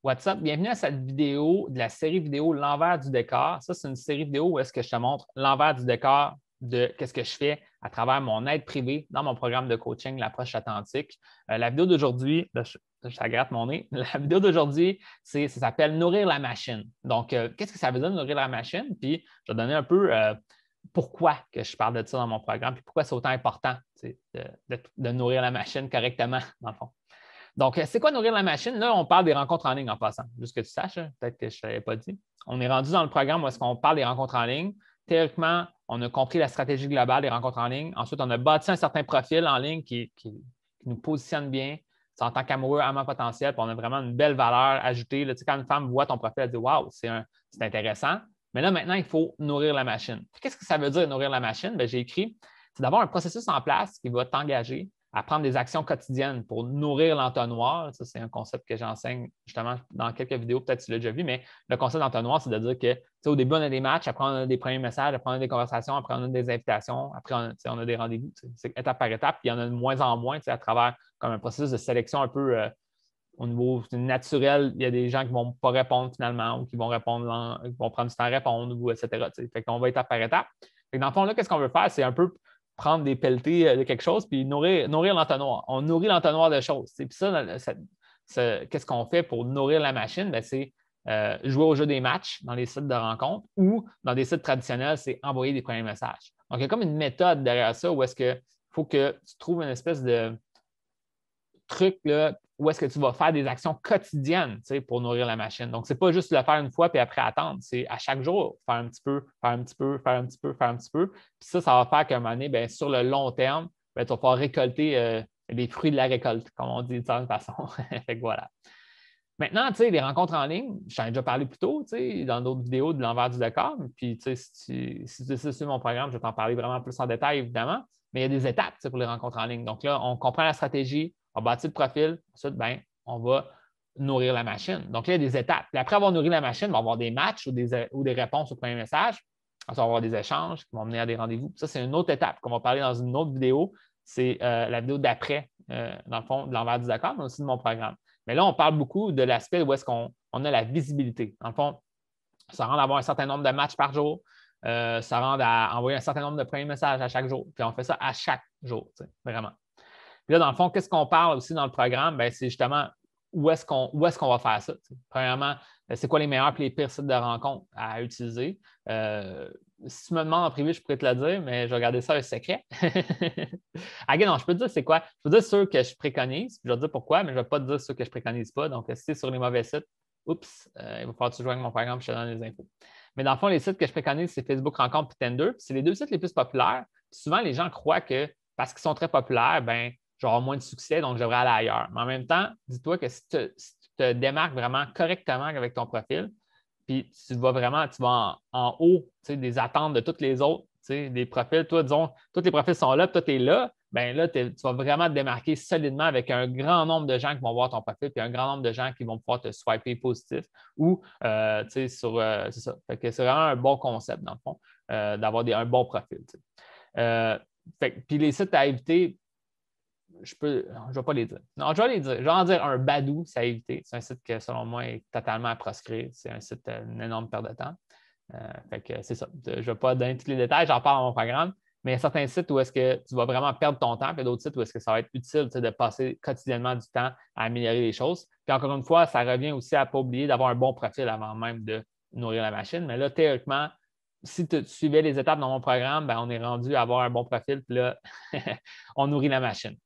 What's up? Bienvenue à cette vidéo de la série vidéo L'envers du décor. Ça, c'est une série vidéo où est-ce que je te montre l'envers du décor de qu'est-ce que je fais à travers mon aide privée dans mon programme de coaching, l'approche authentique. La vidéo d'aujourd'hui, ça gratte mon nez. La vidéo d'aujourd'hui, ça s'appelle Nourrir la machine. Donc, qu'est-ce que ça veut dire nourrir la machine? Puis, je vais donner un peu pourquoi que je parle de ça dans mon programme, puis pourquoi c'est autant important de nourrir la machine correctement, dans le fond. Donc, c'est quoi nourrir la machine? Là, on parle des rencontres en ligne en passant, juste que tu saches, peut-être que je ne l'avais pas dit. On est rendu dans le programme où est-ce qu'on parle des rencontres en ligne. Théoriquement, on a compris la stratégie globale des rencontres en ligne. Ensuite, on a bâti un certain profil en ligne qui nous positionne bien. C'est en tant qu'amoureux, amant potentiel, puis on a vraiment une belle valeur ajoutée. Là, tu sais, quand une femme voit ton profil, elle dit « Wow, c'est intéressant ». Mais là, maintenant, il faut nourrir la machine. Qu'est-ce que ça veut dire nourrir la machine? Bien, j'ai écrit, c'est d'avoir un processus en place qui va t'engager à prendre des actions quotidiennes pour nourrir l'entonnoir. Ça, c'est un concept que j'enseigne justement dans quelques vidéos, peut-être que tu l'as déjà vu, mais le concept d'entonnoir, c'est de dire que au début, on a des matchs, après, on a des premiers messages, après, on a des conversations, après, on a des invitations, après, on a des rendez-vous. C'est étape par étape, puis il y en a de moins en moins à travers comme un processus de sélection un peu au niveau naturel. Il y a des gens qui ne vont pas répondre finalement ou qui vont répondre, qui vont prendre du temps à répondre, ou etc. Fait qu'on va étape par étape. Fait que dans le fond, là, qu'est-ce qu'on veut faire? C'est un peu prendre des pelletés de quelque chose puis nourrir l'entonnoir. On nourrit l'entonnoir de choses. Puis ça, qu'est-ce qu'on fait pour nourrir la machine? Bien, c'est jouer au jeu des matchs dans les sites de rencontres ou dans des sites traditionnels, c'est envoyer des premiers messages. Donc, il y a comme une méthode derrière ça où est-ce qu'il faut que tu trouves une espèce de truc là, où est-ce que tu vas faire des actions quotidiennes pour nourrir la machine. Donc, ce n'est pas juste le faire une fois puis après attendre. C'est à chaque jour, faire un petit peu, faire un petit peu, faire un petit peu, faire un petit peu. Puis ça va faire qu'à un moment donné, bien, sur le long terme, bien, tu vas pouvoir récolter les fruits de la récolte, comme on dit de toute façon. Fait que voilà. Maintenant, les rencontres en ligne, j'en ai déjà parlé plus tôt dans d'autres vidéos de l'envers du décor. Puis, si tu suis mon programme, je vais t'en parler vraiment plus en détail, évidemment. Mais il y a des étapes pour les rencontres en ligne. Donc là, on comprend la stratégie, on bâtit le profil. Ensuite, bien, on va nourrir la machine. Donc là, il y a des étapes. Puis après avoir nourri la machine, on va avoir des matchs ou des réponses au premier message. Ensuite, on va avoir des échanges qui vont mener à des rendez-vous. Ça, c'est une autre étape qu'on va parler dans une autre vidéo. C'est la vidéo d'après, dans le fond, de l'envers du décor, mais aussi de mon programme. Mais là, on parle beaucoup de l'aspect où est-ce qu'on a la visibilité. Dans le fond, ça rend à avoir un certain nombre de matchs par jour. Ça rend à envoyer un certain nombre de premiers messages à chaque jour. Puis on fait ça à chaque jour, vraiment. Puis là, dans le fond, qu'est-ce qu'on parle aussi dans le programme? Bien, c'est justement où est-ce qu'on va faire ça. Premièrement, c'est quoi les meilleurs et les pires sites de rencontres à utiliser? Si tu me demandes en privé, je pourrais te le dire, mais je vais garder ça un secret. Non, je peux te dire c'est quoi. Je peux te dire ceux que je préconise, puis je vais te dire pourquoi, mais je ne vais pas te dire ceux que je ne préconise pas. Donc, si c'est sur les mauvais sites, oups, il va falloir que tu joignes mon programme, je te donne les infos. Mais dans le fond, les sites que je préconise, c'est Facebook Rencontre et Tinder. C'est les deux sites les plus populaires. Puis souvent, les gens croient que parce qu'ils sont très populaires, ben, j'aurai moins de succès, donc je devrais aller ailleurs. Mais en même temps, dis-toi que si tu te démarques vraiment correctement avec ton profil, puis tu vas en haut des attentes de tous les autres, des profils, toi, disons, tous les profils sont là, puis toi, tu es là, bien là, tu vas vraiment te démarquer solidement avec un grand nombre de gens qui vont voir ton profil, puis un grand nombre de gens qui vont pouvoir te swiper positif ou, c'est ça. Fait que c'est vraiment un bon concept, dans le fond, d'avoir un bon profil. Puis les sites à éviter, je ne vais pas les dire. Non, je vais les dire. Je vais en dire un Badoo, c'est à éviter. C'est un site qui, selon moi, est totalement à proscrire. C'est un site, une énorme perte de temps. Fait que c'est ça. Je ne vais pas donner tous les détails, j'en parle dans mon programme, mais il y a certains sites où est-ce que tu vas vraiment perdre ton temps, puis il y a d'autres sites où est-ce que ça va être utile de passer quotidiennement du temps à améliorer les choses. Puis encore une fois, ça revient aussi à ne pas oublier d'avoir un bon profil avant même de nourrir la machine. Mais là, théoriquement, si tu suivais les étapes dans mon programme, bien, on est rendu à avoir un bon profil, puis là, on nourrit la machine.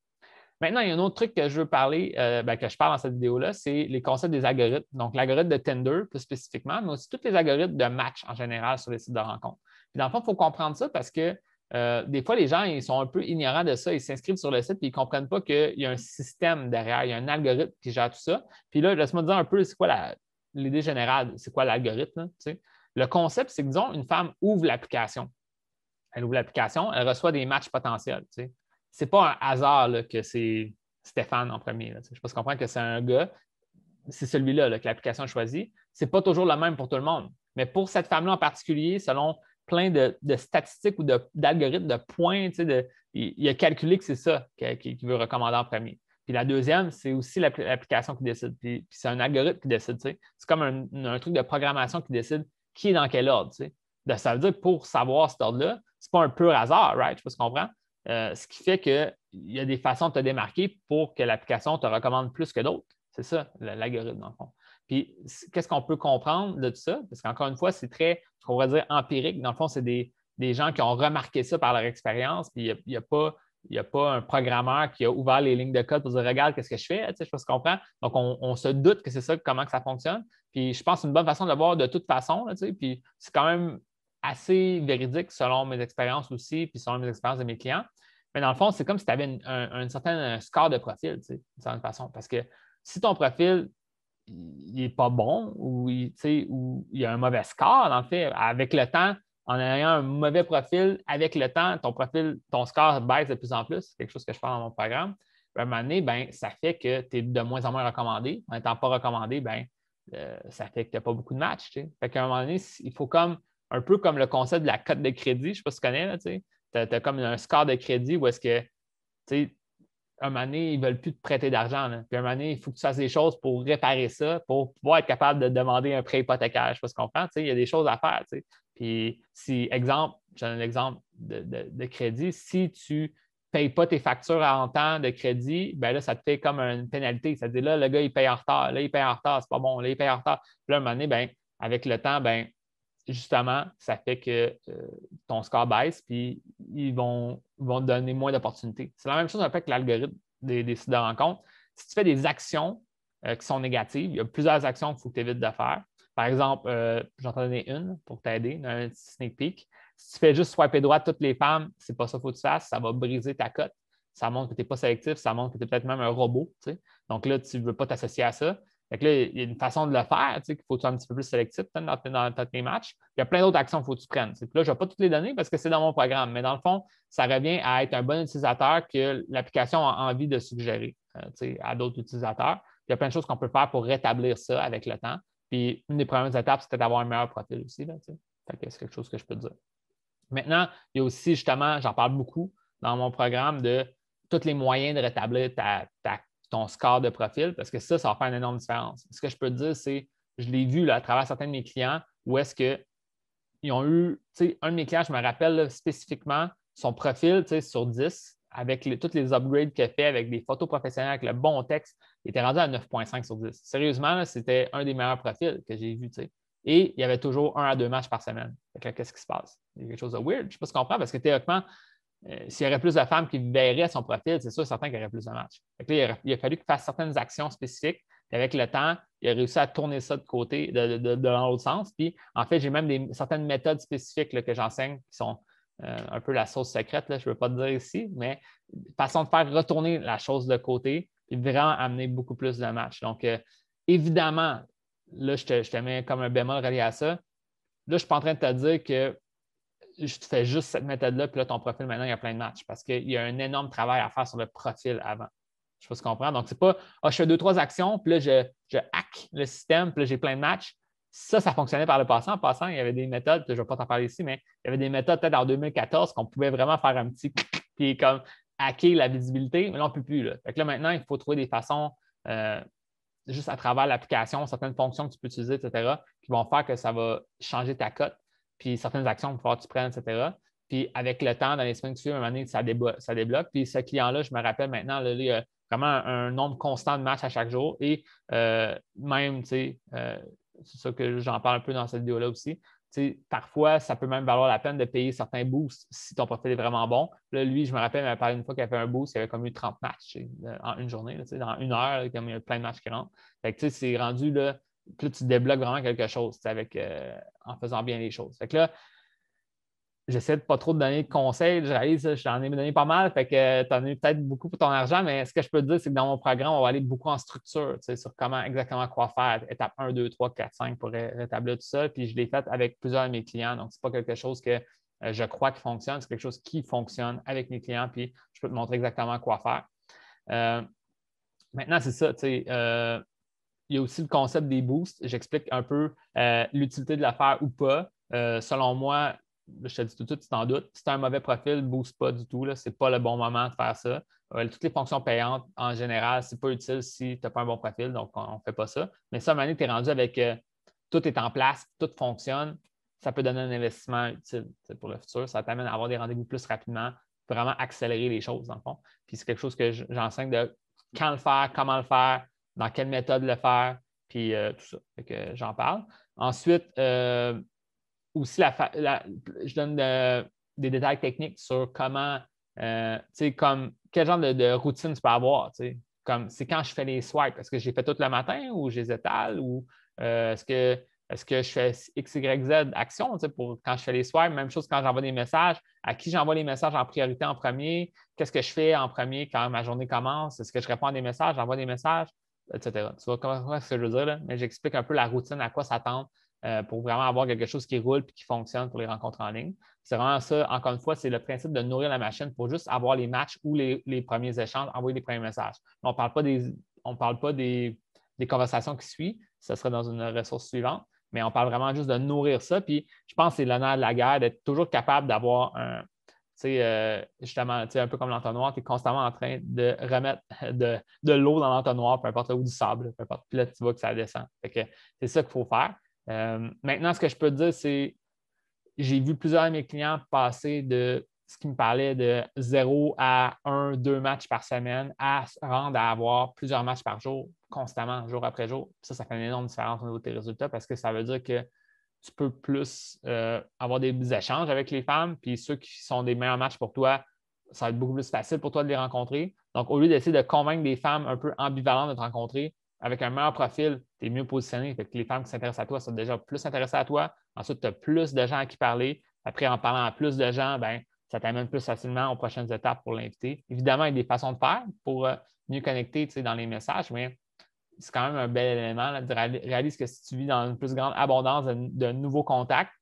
Maintenant, il y a un autre truc que je veux parler, que je parle dans cette vidéo-là, c'est les concepts des algorithmes. Donc, l'algorithme de Tinder, plus spécifiquement, mais aussi tous les algorithmes de match en général sur les sites de rencontres. Puis, dans le fond, il faut comprendre ça parce que des fois, les gens, ils sont un peu ignorants de ça. Ils s'inscrivent sur le site et ils ne comprennent pas qu'il y a un système derrière, il y a un algorithme qui gère tout ça. Puis là, laisse-moi te dire un peu, c'est quoi l'idée générale, c'est quoi l'algorithme? Le concept, c'est que, disons, une femme ouvre l'application. Elle ouvre l'application, elle reçoit des matchs potentiels. Ce n'est pas un hasard là, que c'est Stéphane en premier. Là, je pense qu'on comprend que c'est un gars, c'est celui-là là, que l'application a choisi. Ce n'est pas toujours le même pour tout le monde. Mais pour cette femme-là en particulier, selon plein de statistiques ou d'algorithmes, de points, il a calculé que c'est ça qu'il veut recommander en premier. Puis la deuxième, c'est aussi l'application qui décide. Puis c'est un algorithme qui décide. Tu sais. C'est comme un truc de programmation qui décide qui est dans quel ordre. Tu sais. Ça veut dire que pour savoir cet ordre-là, ce n'est pas un pur hasard, right? Je sais pas si tu comprends. Ce qui fait qu'il y a des façons de te démarquer pour que l'application te recommande plus que d'autres. C'est ça, l'algorithme, dans le fond. Puis, qu'est-ce qu'on peut comprendre de tout ça? Parce qu'encore une fois, c'est très, ce qu'on va dire, empirique. Dans le fond, c'est des gens qui ont remarqué ça par leur expérience. Puis, il n'y a pas un programmeur qui a ouvert les lignes de code pour dire regarde, qu'est-ce que je fais? Tu sais, je ne sais pas si tu comprends. Donc, on se doute que c'est ça, comment que ça fonctionne. Puis, je pense que c'est une bonne façon de le voir de toute façon. Là, tu sais, puis, c'est quand même assez véridique selon mes expériences aussi, puis selon mes expériences de mes clients. Mais dans le fond, c'est comme si tu avais un certain score de profil, tu sais, d'une certaine façon. Parce que si ton profil il n'est pas bon ou il y a un mauvais score, dans le fait, avec le temps, en ayant un mauvais profil, avec le temps, ton score baisse de plus en plus. C'est quelque chose que je fais dans mon programme. Puis à un moment donné, ben, ça fait que tu es de moins en moins recommandé. En n'étant pas recommandé, ben, ça fait que tu n'as pas beaucoup de matchs. Tu sais. Fait qu'à un moment donné, il faut comme un peu comme le concept de la cote de crédit, je ne sais pas si tu connais, tu as comme un score de crédit où est-ce que un moment donné, ils ne veulent plus te prêter d'argent. Là. Puis un moment donné, il faut que tu fasses des choses pour réparer ça, pour pouvoir être capable de demander un prêt hypothécaire. Je ne sais pas si tu comprends. Il y a des choses à faire. T'sais. Puis si, exemple, je donne un exemple de crédit, si tu ne payes pas tes factures en temps de crédit, ben là, ça te fait comme une pénalité. C'est-à-dire là, le gars, il paye en retard. Là, il paye en retard, c'est pas bon. Là, il paye en retard. Puis là, un moment donné, ben, avec le temps, ben, justement, ça fait que ton score baisse, puis ils vont te donner moins d'opportunités. C'est la même chose avec l'algorithme des sites de rencontres. Si tu fais des actions qui sont négatives, il y a plusieurs actions qu'il faut que tu évites de faire. Par exemple, j'en ai donné une pour t'aider, un petit sneak peek. Si tu fais juste swiper droit toutes les femmes, c'est pas ça qu'il faut que tu fasses, ça va briser ta cote. Ça montre que tu n'es pas sélectif, ça montre que tu es peut-être même un robot. Tu sais. Donc là, tu ne veux pas t'associer à ça. Fait que là, il y a une façon de le faire, tu sais, qu'il faut être un petit peu plus sélectif dans tes matchs. Il y a plein d'autres actions qu'il faut que tu prennes. Puis là, je ne vais pas toutes les donner parce que c'est dans mon programme, mais dans le fond, ça revient à être un bon utilisateur que l'application a envie de suggérer à d'autres utilisateurs. Il y a plein de choses qu'on peut faire pour rétablir ça avec le temps. Puis une des premières étapes, c'était d'avoir un meilleur profil aussi. Là, fait que c'est quelque chose que je peux te dire. Maintenant, il y a aussi, justement, j'en parle beaucoup dans mon programme de tous les moyens de rétablir ton score de profil parce que ça va faire une énorme différence. Ce que je peux te dire, c'est, je l'ai vu là, à travers certains de mes clients où est-ce qu'ils ont eu, tu sais, un de mes clients, je me rappelle là, spécifiquement son profil sur 10 avec tous les upgrades qu'il a fait avec des photos professionnelles, avec le bon texte, il était rendu à 9,5 sur 10. Sérieusement, là, c'était un des meilleurs profils que j'ai vu. T'sais. Et il y avait toujours 1 à 2 matchs par semaine. Qu'est-ce qui se passe? Il y a quelque chose de weird. Je ne sais pas si tu comprends parce que théoriquement, s'il y aurait plus de femmes qui verraient son profil, c'est sûr certain qu'il y aurait plus de matchs. Là, il a fallu qu'il fasse certaines actions spécifiques. Puis avec le temps, il a réussi à tourner ça de côté, dans l'autre sens. Puis en fait, j'ai même certaines méthodes spécifiques là, que j'enseigne qui sont un peu la sauce secrète, là, je ne veux pas te dire ici, mais façon de faire retourner la chose de côté et vraiment amener beaucoup plus de matchs. Donc, évidemment, là, je te mets comme un bémol relié à ça. Là, je ne suis pas en train de te dire que je te fais juste cette méthode-là, puis là, ton profil, maintenant, il y a plein de matchs parce qu'il y a un énorme travail à faire sur le profil avant. Je ne sais pas si tu comprends. Donc, ce n'est pas je fais 2-3 actions, puis là, je hack le système, puis là, j'ai plein de matchs. Ça fonctionnait par le passé. En passant, il y avait des méthodes, je ne vais pas t'en parler ici, mais il y avait des méthodes peut-être en 2014 qu'on pouvait vraiment faire un petit puis comme hacker la visibilité, mais là, on ne peut plus. Là. Fait que là, maintenant, il faut trouver des façons, juste à travers l'application, certaines fonctions que tu peux utiliser, etc., qui vont faire que ça va changer ta cote, puis certaines actions qu'il va falloir que tu prennes, etc. Puis avec le temps, dans les semaines qui suivent, à un moment donné, ça débloque. Puis ce client-là, je me rappelle maintenant, là, il y a vraiment un nombre constant de matchs à chaque jour et même, tu sais, c'est ça que j'en parle un peu dans cette vidéo-là aussi. Parfois, ça peut même valoir la peine de payer certains boosts si ton profil est vraiment bon. Là, lui, je me rappelle, il m'avait parlé une fois qu'il a fait un boost, il avait comme eu 30 matchs en une journée, là, dans une heure, comme il y a plein de matchs qui rentrent. Fait que c'est rendu là, puis là, tu débloques vraiment quelque chose en faisant bien les choses. Fait que là, j'essaie de pas trop te donner de conseils. Je réalise, j'en ai donné pas mal, fait que tu en as eu peut-être beaucoup pour ton argent, mais ce que je peux te dire, c'est que dans mon programme, on va aller beaucoup en structure, sur comment exactement quoi faire, étape 1, 2, 3, 4, 5 pour rétablir tout ça. Puis je l'ai fait avec plusieurs de mes clients. Donc, ce n'est pas quelque chose que je crois qui fonctionne, c'est quelque chose qui fonctionne avec mes clients, puis je peux te montrer exactement quoi faire. Maintenant, c'est ça, il y a aussi le concept des boosts. J'explique un peu l'utilité de le faire ou pas. Selon moi, je te dis tout de suite, tu t'en doutes. Si tu as un mauvais profil, ne booste pas du tout. Ce n'est pas le bon moment de faire ça. Toutes les fonctions payantes, en général, ce n'est pas utile si tu n'as pas un bon profil, donc on ne fait pas ça. Mais ça, à un moment donné, tu es rendu avec tout est en place, tout fonctionne, ça peut donner un investissement utile pour le futur. Ça t'amène à avoir des rendez-vous plus rapidement, vraiment accélérer les choses, dans le fond. Puis c'est quelque chose que j'enseigne de quand le faire, comment le faire, dans quelle méthode le faire, puis tout ça. Fait que j'en parle. Ensuite, aussi, je donne des détails techniques sur comment, comme quel genre de routine tu peux avoir. Comme c'est quand je fais les swipes, est-ce que j'ai fait tout le matin ou je les étale ou est-ce que je fais X, Y, Z action pour quand je fais les swipes? Même chose quand j'envoie des messages. À qui j'envoie les messages en priorité en premier? Qu'est-ce que je fais en premier quand ma journée commence? Est-ce que je réponds à des messages, j'envoie des messages, etc. Tu vois comment ce que je veux dire, là? Mais j'explique un peu la routine, à quoi s'attendre pour vraiment avoir quelque chose qui roule et qui fonctionne pour les rencontres en ligne. C'est vraiment ça, encore une fois, c'est le principe de nourrir la machine pour juste avoir les matchs ou les premiers échanges, envoyer les premiers messages. On ne parle pas des conversations qui suivent, ce serait dans une ressource suivante, mais on parle vraiment juste de nourrir ça. Puis je pense que c'est l'honneur de la guerre d'être toujours capable d'avoir justement, un peu comme l'entonnoir, tu es constamment en train de remettre de l'eau dans l'entonnoir, peu importe, ou du sable, peu importe. Puis là, tu vois que ça descend. C'est ça qu'il faut faire. Maintenant, ce que je peux te dire, c'est j'ai vu plusieurs de mes clients passer de ce qui me parlait de 0 à 1, 2 matchs par semaine à se rendre à avoir plusieurs matchs par jour, constamment, jour après jour. Ça fait une énorme différence au niveau de tes résultats parce que ça veut dire que tu peux plus avoir des échanges avec les femmes, puis ceux qui sont des meilleurs matchs pour toi, ça va être beaucoup plus facile pour toi de les rencontrer. Donc, au lieu d'essayer de convaincre des femmes un peu ambivalentes de te rencontrer, avec un meilleur profil, tu es mieux positionné. Fait que les femmes qui s'intéressent à toi sont déjà plus intéressées à toi. Ensuite, tu as plus de gens à qui parler. Après, en parlant à plus de gens, ben, ça t'amène plus facilement aux prochaines étapes pour l'inviter. Évidemment, il y a des façons de faire pour mieux connecter dans les messages, mais c'est quand même un bel élément. Là, réalise que si tu vis dans une plus grande abondance de nouveaux contacts,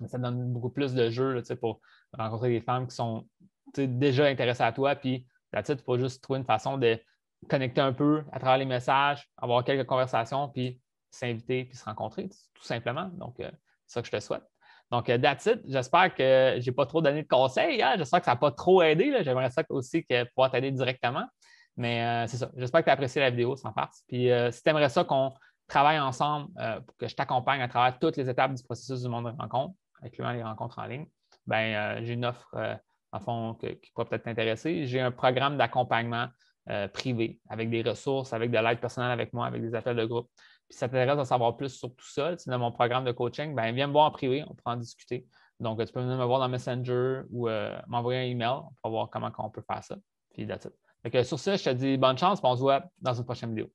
ça donne beaucoup plus de jeux là, pour rencontrer des femmes qui sont déjà intéressées à toi. Puis, là-dessus, il faut juste trouver une façon de connecter un peu à travers les messages, avoir quelques conversations, puis s'inviter, puis se rencontrer, tout simplement. Donc, c'est ça que je te souhaite. Donc, that's it. J'espère que je n'ai pas trop donné de conseils. Hein? J'espère que ça n'a pas trop aidé. Là. J'aimerais ça aussi pouvoir t'aider directement. Mais c'est ça. J'espère que tu as apprécié la vidéo sans farce. Puis, si tu aimerais ça qu'on travaille ensemble pour que je t'accompagne à travers toutes les étapes du processus du monde de rencontre, incluant les rencontres en ligne, j'ai une offre, en fond, qui pourrait peut-être t'intéresser. J'ai un programme d'accompagnement privé, avec des ressources, avec de l'aide personnelle avec moi, avec des appels de groupe. Puis si ça t'intéresse d'en savoir plus sur tout ça, dans mon programme de coaching, viens me voir en privé, on pourra en discuter. Donc, tu peux venir me voir dans Messenger ou m'envoyer un email, on pourra voir comment on peut faire ça. Puis, that's it. Sur ça, je te dis bonne chance, et on se voit dans une prochaine vidéo.